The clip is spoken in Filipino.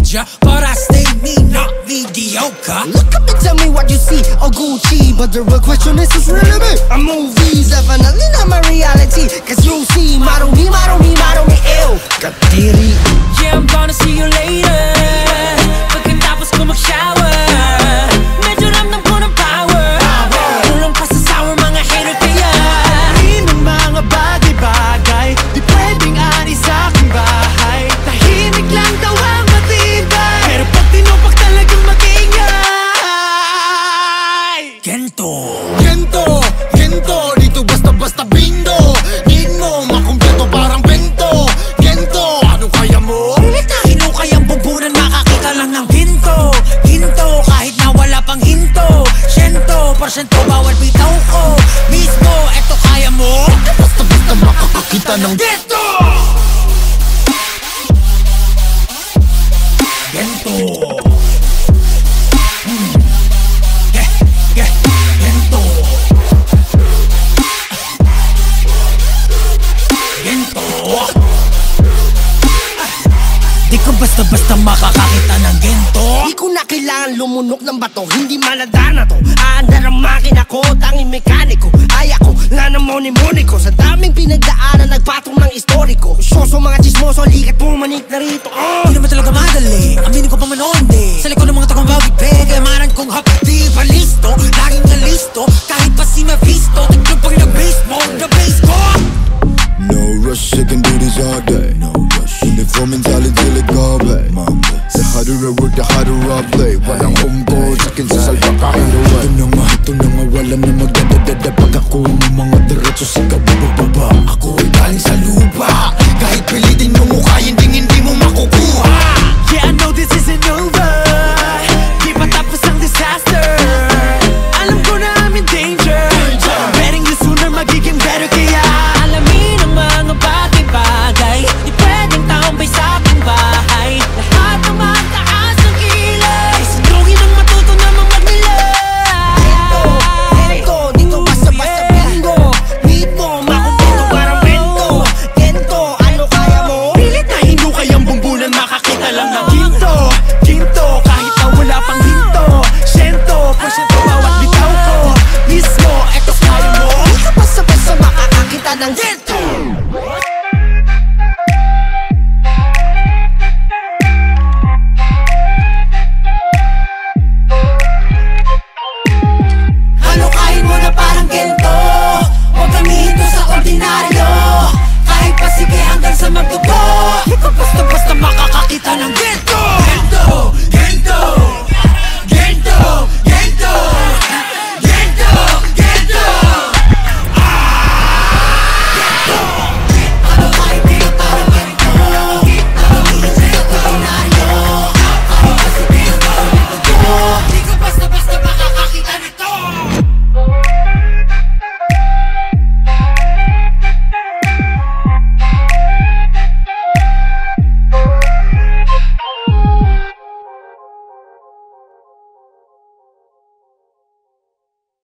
ninja, but I stay me, not mediocre. Look up and tell me what you see, oh Gucci, but the real question is who's really me? A movie's definitely not my reality, cause you see, model me, ew, katiri. Yeah, I'm gonna see you later. Pagkatapos ko mag-shower, medyo ramdam ko ng power. Tulong pa sa sour mga hater kaya di ng mga bagay-bagay, di pwedeng ani sa aking bahay. Tahimik lang daw ang matibay, pero pag tinupak talagang mag-ingay. Gento, Gento, gento, dito basta-basta bindo. Need mo, makumpleto parang bento. Gento, ano kaya mo? Hino kayang bubunan, makakita lang ng ginto. Ginto, kahit na wala pang hinto. 100% bawal bitaw ko. Mismo, eto kaya mo? Basta-basta makakakita ng Gento! Gento! Gento! Gento! Di ko basta-basta makakakita ng gento. Di ko na kailangan lumunok ng bato, hindi maladana to. Aandar ang makina ko, tanging mekaniko. Ay ako, nga ng moni-moni ko. Sa daming pinagdaanan, nagpatong ng istoriko. Soso mga chismoso, likat pumanik na rito. Di naman talaga madali, aminin ko pa man onde. Sa likod ng mga takong bawig pege, maran kong hapdi pa listo. Laging na listo, kahit pa si Mephisto. Tignan pag nag-base mo, the-base ko. No rush, I can do this all day. No rush. Uniform mentality till it go away. The harder I work, the harder I play. Walang home coach, akin sa salpa kahit away. Ito na nga, wala na magdadadada. Pag ako ang mga diretso, sigaw bababa. Ako'y galing sa lupa, kahit pilit